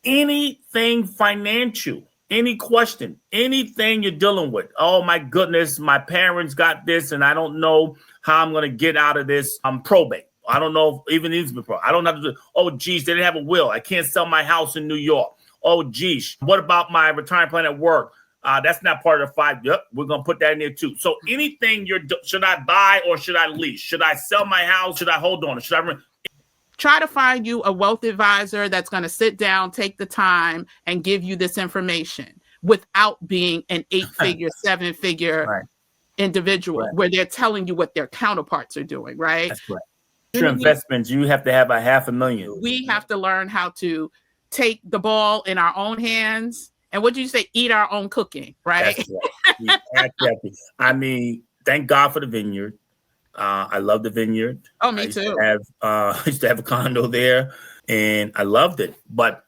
anything financial, any question, anything you're dealing with. Oh my goodness, my parents got this and I don't know how I'm going to get out of this. I'm probate. I don't know if even needs to be probate. I don't have to do, oh geez, they didn't have a will. I can't sell my house in New York. Oh geez, what about my retirement plan at work? That's not part of the 5. Yep, we're going to put that in there too. So anything should I buy or should I lease? Should I sell my house? Should I hold on? Should I try to find you a wealth advisor that's going to sit down, take the time, and give you this information without being an 8-figure, 7-figure individual where they're telling you what their counterparts are doing, right? That's right. Your investments, you have to have a $500,000. We have to learn how to take the ball in our own hands. And what did you say? Eat our own cooking, right? That's right. Exactly. I mean, thank God for the vineyard. I love the vineyard. Oh, me too. I used to have a condo there and I loved it. But,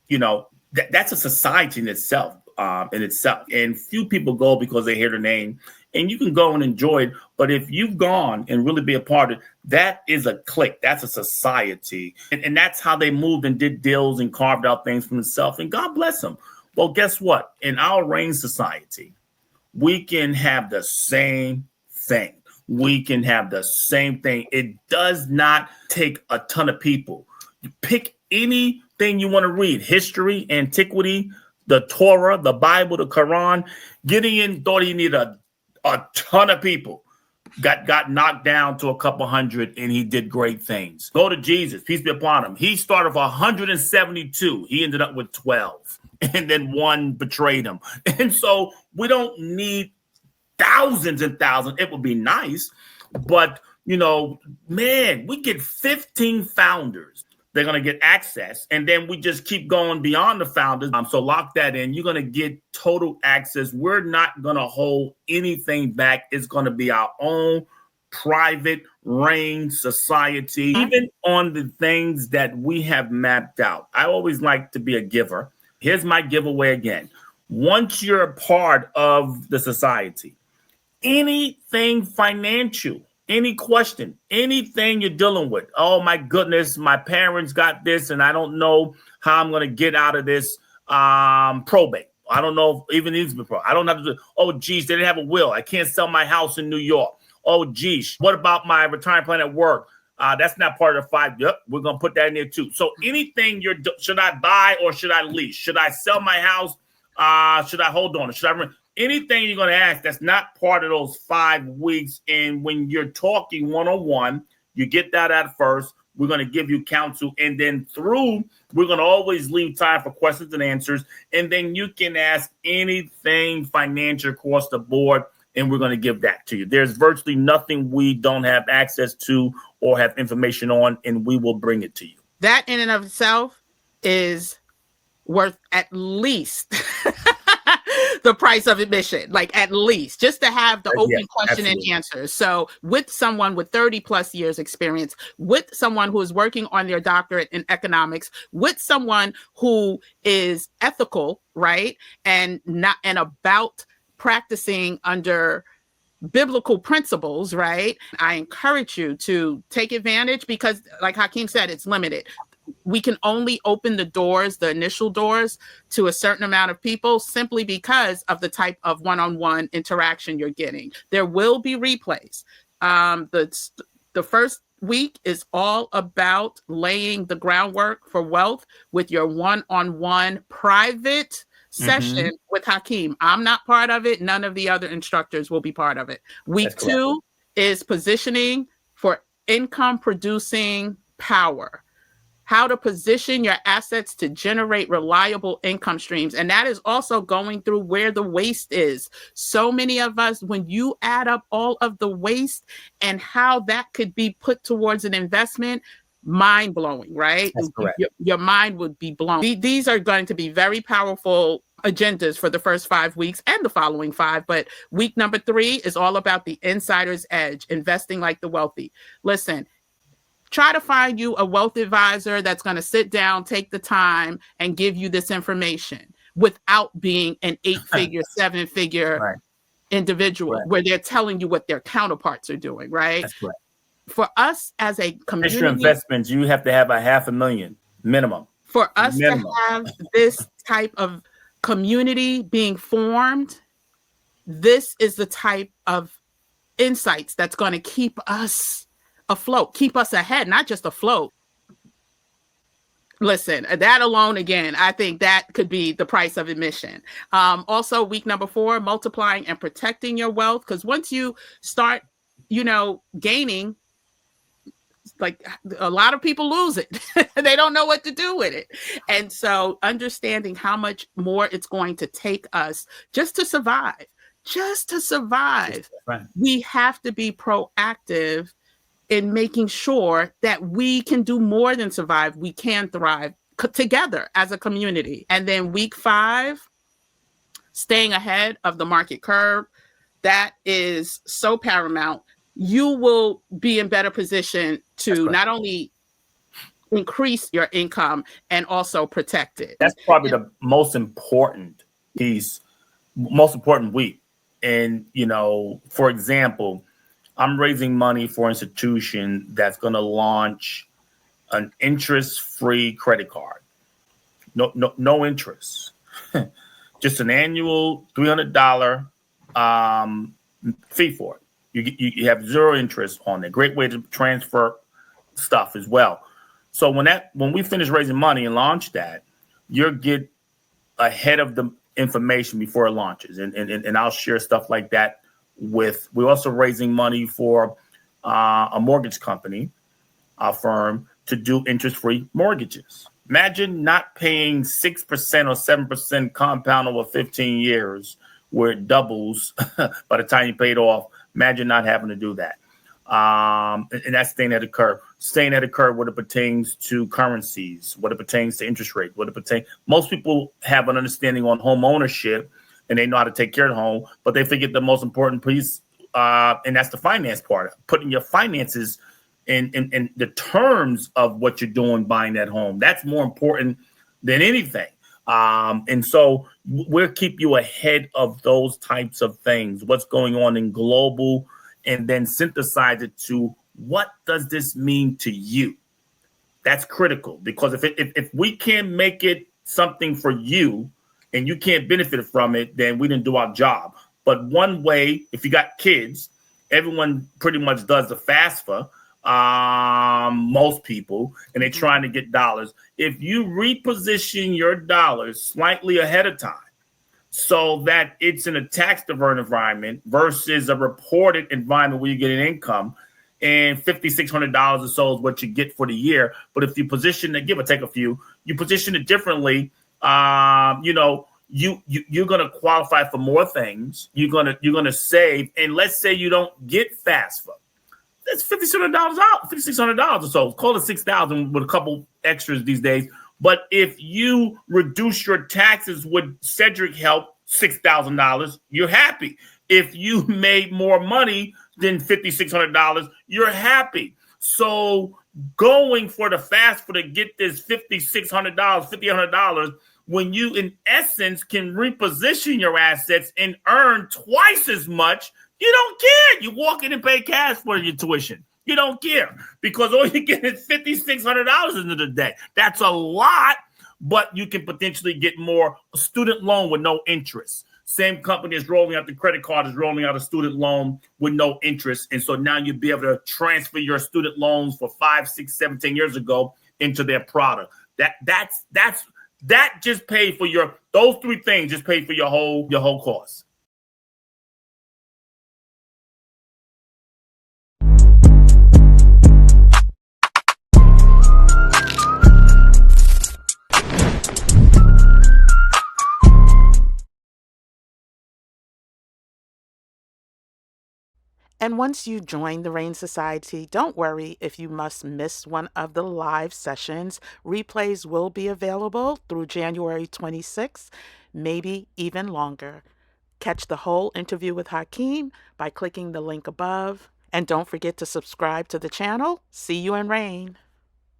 you know, that's a society in itself. And few people go because they hear the name and you can go and enjoy it. But if you've gone and really be a part of it, that is a clique. That's a society. And that's how they moved and did deals and carved out things for themselves. And God bless them. Well, guess what? In our reign society, we can have the same thing. We can have the same thing. It does not take a ton of people. You pick anything you want to read, history, antiquity, the Torah, the Bible, the Quran. Gideon thought he needed a ton of people. Got knocked down to a couple hundred and he did great things. Go to Jesus, peace be upon him. He started with 172. He ended up with 12 and then one betrayed him. And so we don't need thousands and thousands. It would be nice, but you know, man, we get 15 founders. They're going to get access. And then we just keep going beyond the founders. So lock that in. You're going to get total access. We're not going to hold anything back. It's going to be our own private reign society, even on the things that we have mapped out. I always like to be a giver. Here's my giveaway again. Once you're a part of the society, anything financial, any question, anything you're dealing with. Oh my goodness, my parents got this and I don't know how I'm going to get out of this probate. I don't know if even needs to be probate. I don't have to do, oh geez, they didn't have a will. I can't sell my house in New York. Oh geez, what about my retirement plan at work? That's not part of the 5. Yep, we're going to put that in there too. So anything should I buy or should I lease? Should I sell my house? Should I hold on? Should I anything you're going to ask that's not part of those 5 weeks. And when you're talking one-on-one, you get that at first. We're going to give you counsel. And then we're going to always leave time for questions and answers. And then you can ask anything financial across the board, and we're going to give that to you. There's virtually nothing we don't have access to or have information on, and we will bring it to you. That in and of itself is worth at least the price of admission, like at least just to have the open question and answers. So with someone with 30 plus years experience, with someone who is working on their doctorate in economics, with someone who is ethical, right? And about practicing under biblical principles, right? I encourage you to take advantage because like Hakeem said, it's limited. We can only open the doors, the initial doors, to a certain amount of people simply because of the type of one-on-one interaction you're getting. There will be replays. The first week is all about laying the groundwork for wealth with your one-on-one private session with Hakeem. I'm not part of it. None of the other instructors will be part of it. Week 2 is positioning for income producing power. How to position your assets to generate reliable income streams. And that is also going through where the waste is. So many of us, when you add up all of the waste and how that could be put towards an investment, mind blowing, right? That's correct. Your mind would be blown. These are going to be very powerful agendas for the first 5 weeks and the following 5. But week number 3 is all about the insider's edge, investing like the wealthy. Listen, try to find you a wealth advisor that's going to sit down, take the time, and give you this information without being an 8-figure, 7-figure individual where they're telling you what their counterparts are doing, right? That's right. For us as a community, your investments, you have to have a $500,000 minimum. For us to Minimum. have this type of community being formed, this is the type of insights that's going to keep us afloat, keep us ahead, not just afloat. Listen, that alone, again, I think that could be the price of admission. Also, week number 4, multiplying and protecting your wealth. Because once you start, gaining, like a lot of people lose it. They don't know what to do with it. And so understanding how much more it's going to take us just to survive, Right. we have to be proactive in making sure that we can do more than survive. We can thrive together as a community. And then week 5, staying ahead of the market curve. That is so paramount. You will be in better position to not only increase your income and also protect it. That's probably the most important piece, most important week. And, for example, I'm raising money for an institution that's going to launch an interest-free credit card. No interest. Just an annual $300 fee for it. You have zero interest on it. Great way to transfer stuff as well. So when we finish raising money and launch that, you'll get ahead of the information before it launches. And I'll share stuff like that we're also raising money for a mortgage company, a firm, to do interest-free mortgages. Imagine not paying 6% or 7% compound over 15 years where it doubles by the time you pay it off. Imagine not having to do that. And that's staying at the curve. Staying at the curve what it pertains to currencies, what it pertains to interest rate, most people have an understanding on home ownership and they know how to take care of the home, but they forget the most important piece, and that's the finance part. Putting your finances in the terms of what you're doing buying that home. That's more important than anything. And so we'll keep you ahead of those types of things, what's going on in global, and then synthesize it to what does this mean to you? That's critical, because if we can't make it something for you and you can't benefit from it, then we didn't do our job. But one way, if you got kids, everyone pretty much does the FAFSA, most people, and they're trying to get dollars. If you reposition your dollars slightly ahead of time so that it's in a tax divert environment versus a reported environment where you get an income, and $5,600 or so is what you get for the year. But if you position it, give or take a few, you position it differently, you're gonna qualify for more things. You're gonna save, and let's say you don't get FAFSA. That's $5,600 out, $5,600 or so. Call it $6,000 with a couple extras these days. But if you reduce your taxes with Cedric help, $6,000, you're happy. If you made more money than $5,600, you're happy. So going for the FAFSA to get this $5,600, $5,800, when you, in essence, can reposition your assets and earn twice as much, you don't care. You walk in and pay cash for your tuition. You don't care, because all you get is $5,600 at the end of the day. That's a lot, but you can potentially get more. A student loan with no interest. Same company is rolling out the credit card is rolling out a student loan with no interest. And so now you'll be able to transfer your student loans for 5, 6, 7, 10 years ago into their product. That just paid for those 3 things just paid for your whole course. And once you join the RAIN Society, don't worry if you must miss one of the live sessions. Replays will be available through January 26th, maybe even longer. Catch the whole interview with Hakeem by clicking the link above. And don't forget to subscribe to the channel. See you in RAIN.